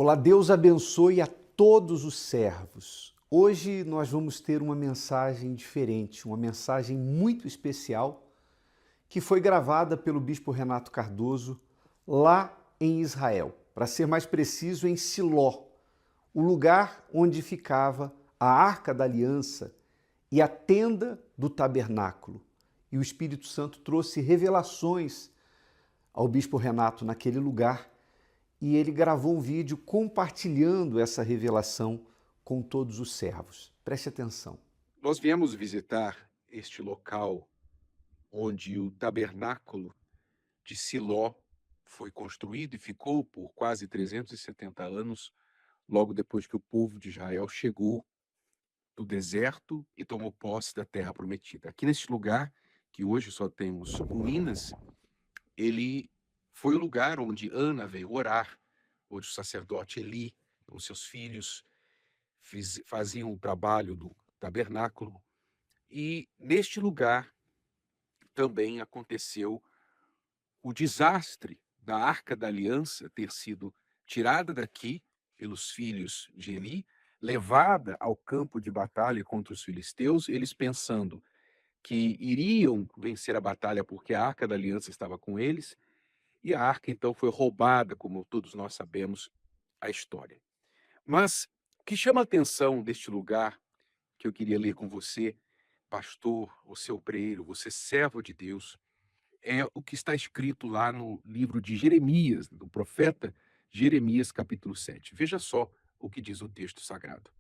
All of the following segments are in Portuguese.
Olá, Deus abençoe a todos os servos. Hoje nós vamos ter uma mensagem diferente, uma mensagem muito especial que foi gravada pelo bispo Renato Cardoso lá em Israel, para ser mais preciso, em Siló, o lugar onde ficava a Arca da Aliança e a tenda do tabernáculo. E o Espírito Santo trouxe revelações ao bispo Renato naquele lugar e ele gravou um vídeo compartilhando essa revelação com todos os servos. Preste atenção. Nós viemos visitar este local onde o tabernáculo de Siló foi construído e ficou por quase 370 anos, logo depois que o povo de Israel chegou do deserto e tomou posse da terra prometida. Aqui neste lugar, que hoje só temos ruínas, ele foi o lugar onde Ana veio orar, onde o sacerdote Eli, com seus filhos, faziam o trabalho do tabernáculo. E neste lugar também aconteceu o desastre da Arca da Aliança ter sido tirada daqui pelos filhos de Eli, levada ao campo de batalha contra os filisteus, eles pensando que iriam vencer a batalha porque a Arca da Aliança estava com eles, e a arca então foi roubada, como todos nós sabemos a história. Mas o que chama a atenção deste lugar, que eu queria ler com você, pastor, você obreiro, você servo de Deus, é o que está escrito lá no livro de Jeremias, do profeta Jeremias, capítulo 7. Veja só o que diz o texto sagrado.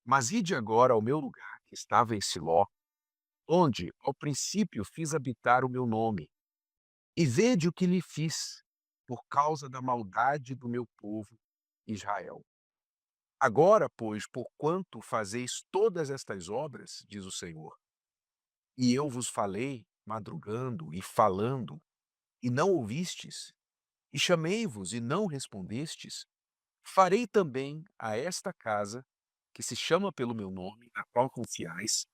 Mas ide agora ao meu lugar que estava em Siló, onde ao princípio fiz habitar o meu nome, e vede o que lhe fiz, por causa da maldade do meu povo Israel. Agora, pois, porquanto fazeis todas estas obras, diz o Senhor, e eu vos falei, madrugando e falando, e não ouvistes, e chamei-vos e não respondestes, farei também a esta casa, que se chama pelo meu nome, a qual confiais,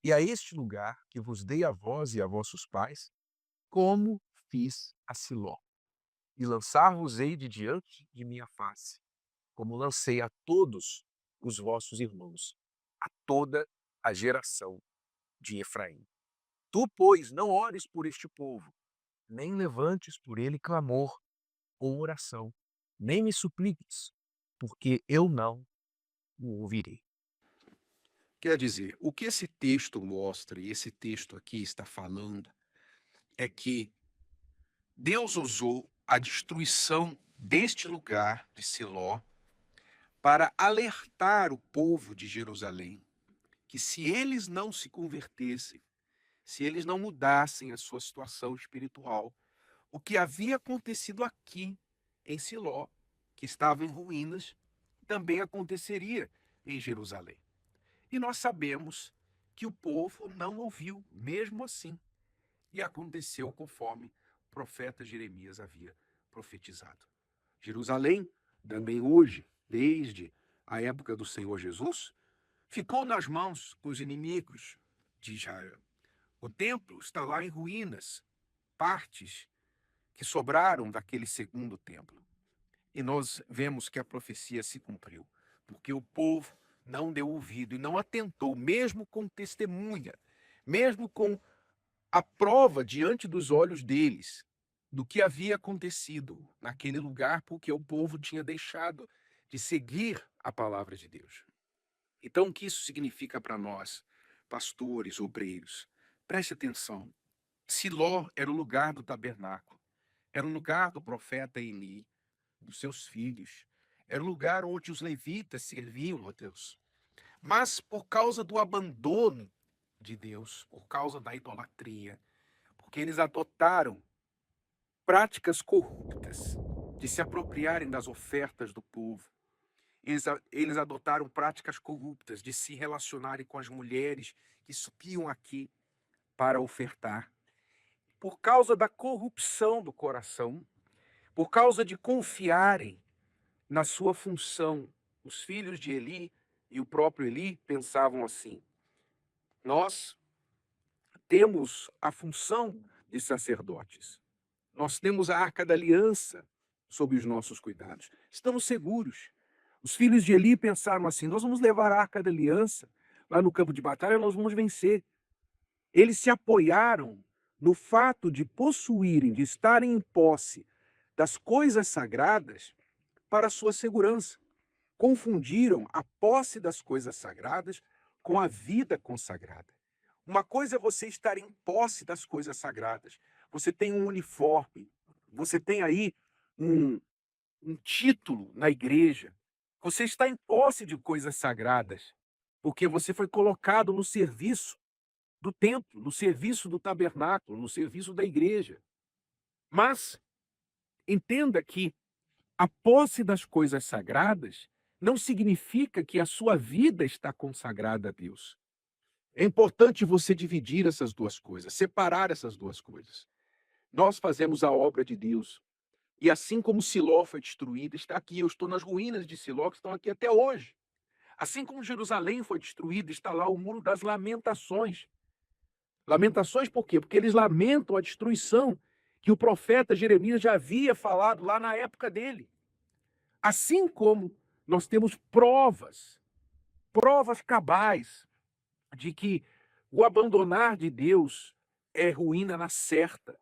e a este lugar que vos dei a vós e a vossos pais, como fiz a Siló. E lançar-vos-ei de diante de minha face, como lancei a todos os vossos irmãos, a toda a geração de Efraim. Tu, pois, não ores por este povo, nem levantes por ele clamor ou oração, nem me supliques, porque eu não o ouvirei. Quer dizer, o que esse texto mostra, e esse texto aqui está falando, é que Deus usou a destruição deste lugar de Siló para alertar o povo de Jerusalém que se eles não se convertessem, se eles não mudassem a sua situação espiritual, o que havia acontecido aqui em Siló, que estava em ruínas, também aconteceria em Jerusalém. E nós sabemos que o povo não ouviu, mesmo assim. E aconteceu conforme o profeta Jeremias havia profetizado. Jerusalém, também hoje, desde a época do Senhor Jesus, ficou nas mãos dos inimigos de Israel. O templo está lá em ruínas, partes que sobraram daquele segundo templo. E nós vemos que a profecia se cumpriu, porque o povo não deu ouvido e não atentou, mesmo com testemunha, mesmo com a prova diante dos olhos deles do que havia acontecido naquele lugar, porque o povo tinha deixado de seguir a palavra de Deus. Então, o que isso significa para nós, pastores, obreiros? Preste atenção. Siló era o lugar do tabernáculo, era o lugar do profeta Eli, dos seus filhos, era o lugar onde os levitas serviam a Deus. Mas por causa do abandono de Deus, por causa da idolatria, porque eles adotaram práticas corruptas de se apropriarem das ofertas do povo, eles adotaram práticas corruptas de se relacionarem com as mulheres que subiam aqui para ofertar. Por causa da corrupção do coração, por causa de confiarem na sua função, os filhos de Eli e o próprio Eli pensavam assim: nós temos a função de sacerdotes, nós temos a Arca da Aliança sob os nossos cuidados, estamos seguros. Os filhos de Eli pensaram assim: nós vamos levar a Arca da Aliança lá no campo de batalha, nós vamos vencer. Eles se apoiaram no fato de possuírem, de estarem em posse das coisas sagradas para a sua segurança. Confundiram a posse das coisas sagradas com a vida consagrada. Uma coisa é você estar em posse das coisas sagradas. Você tem um uniforme, você tem aí um título na igreja. Você está em posse de coisas sagradas, porque você foi colocado no serviço do templo, no serviço do tabernáculo, no serviço da igreja. Mas entenda que a posse das coisas sagradas não significa que a sua vida está consagrada a Deus. É importante você dividir essas duas coisas, separar essas duas coisas. Nós fazemos a obra de Deus. E assim como Siló foi destruída, está aqui. Eu estou nas ruínas de Siló, que estão aqui até hoje. Assim como Jerusalém foi destruída, está lá o Muro das Lamentações. Lamentações por quê? Porque eles lamentam a destruição que o profeta Jeremias já havia falado lá na época dele. Assim como nós temos provas cabais de que o abandonar de Deus é ruína na certa.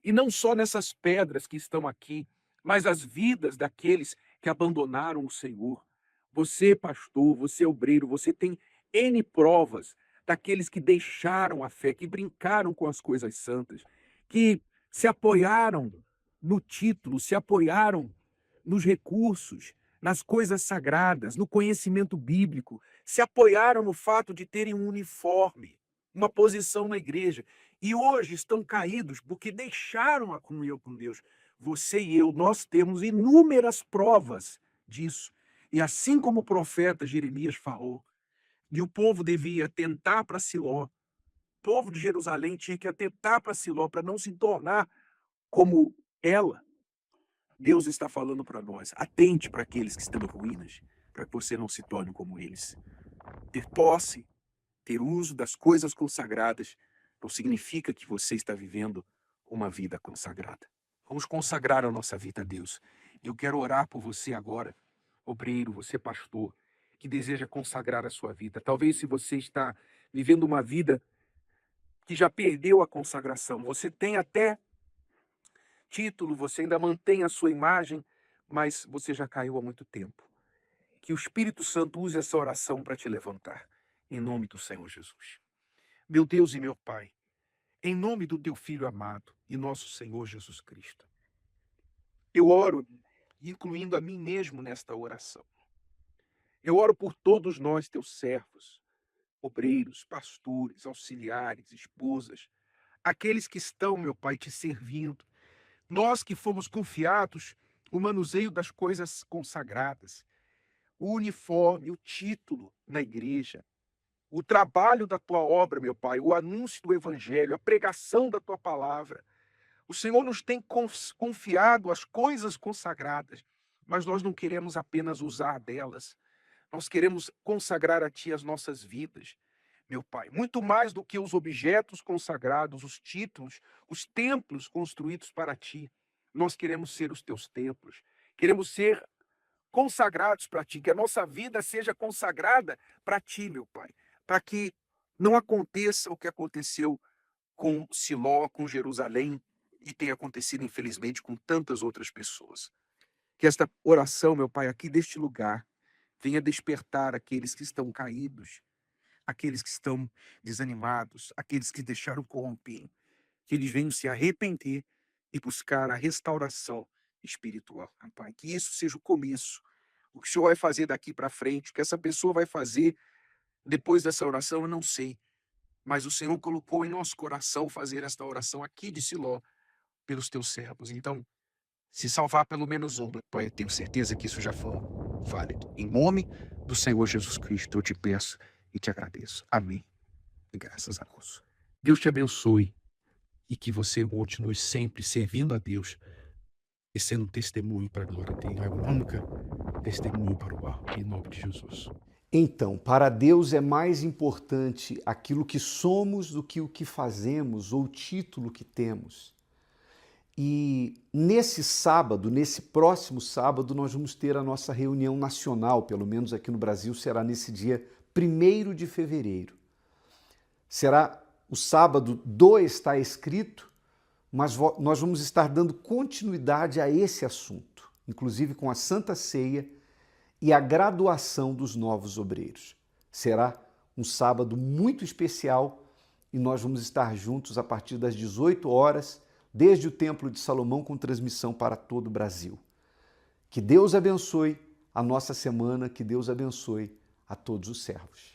E não só nessas pedras que estão aqui, mas as vidas daqueles que abandonaram o Senhor. Você, pastor, você, obreiro, você tem N provas daqueles que deixaram a fé, que brincaram com as coisas santas, que se apoiaram no título, se apoiaram nos recursos, nas coisas sagradas, no conhecimento bíblico, se apoiaram no fato de terem um uniforme, uma posição na igreja, e hoje estão caídos porque deixaram a comunhão com Deus. Você e eu, nós temos inúmeras provas disso. E assim como o profeta Jeremias falou, que o povo devia atentar para Siló, o povo de Jerusalém tinha que atentar para Siló, para não se tornar como ela. Deus está falando para nós, atente para aqueles que estão em ruínas, para que você não se torne como eles. Ter posse, ter uso das coisas consagradas, não significa que você está vivendo uma vida consagrada. Vamos consagrar a nossa vida a Deus. Eu quero orar por você agora, obreiro, você pastor, que deseja consagrar a sua vida. Talvez se você está vivendo uma vida que já perdeu a consagração, você tem até título, você ainda mantém a sua imagem, mas você já caiu há muito tempo. Que o Espírito Santo use essa oração para te levantar, em nome do Senhor Jesus. Meu Deus e meu Pai, em nome do teu Filho amado e nosso Senhor Jesus Cristo, eu oro, incluindo a mim mesmo nesta oração. Eu oro por todos nós, teus servos, obreiros, pastores, auxiliares, esposas, aqueles que estão, meu Pai, te servindo. Nós que fomos confiados o manuseio das coisas consagradas, o uniforme, o título na igreja, o trabalho da tua obra, meu Pai, o anúncio do evangelho, a pregação da tua palavra. O Senhor nos tem confiado as coisas consagradas, mas nós não queremos apenas usar delas. Nós queremos consagrar a ti as nossas vidas, meu Pai. Muito mais do que os objetos consagrados, os títulos, os templos construídos para ti. Nós queremos ser os teus templos. Queremos ser consagrados para ti, que a nossa vida seja consagrada para ti, meu Pai. Para que não aconteça o que aconteceu com Siló, com Jerusalém, e tem acontecido, infelizmente, com tantas outras pessoas. Que esta oração, meu Pai, aqui deste lugar, venha despertar aqueles que estão caídos, aqueles que estão desanimados, aqueles que deixaram corromper, que eles venham se arrepender e buscar a restauração espiritual, Pai. Que isso seja o começo. O que o Senhor vai fazer daqui para frente, o que essa pessoa vai fazer depois dessa oração, eu não sei. Mas o Senhor colocou em nosso coração fazer esta oração aqui de Siló pelos teus servos. Então, se salvar pelo menos um, Pai, eu tenho certeza que isso já foi válido. Em nome do Senhor Jesus Cristo, eu te peço e te agradeço. Amém. E graças a Deus. Deus te abençoe e que você continue sempre servindo a Deus e sendo um testemunho para a glória dele. É o único testemunho para o alto, em nome de Jesus. Então, para Deus é mais importante aquilo que somos do que o que fazemos ou o título que temos. E nesse sábado, nesse próximo sábado, nós vamos ter a nossa reunião nacional, pelo menos aqui no Brasil, será nesse dia 1º de fevereiro. Será o sábado do Está Escrito, mas nós vamos estar dando continuidade a esse assunto, inclusive com a Santa Ceia e a graduação dos novos obreiros. Será um sábado muito especial e nós vamos estar juntos a partir das 18 horas, desde o Templo de Salomão, com transmissão para todo o Brasil. Que Deus abençoe a nossa semana, que Deus abençoe a todos os servos.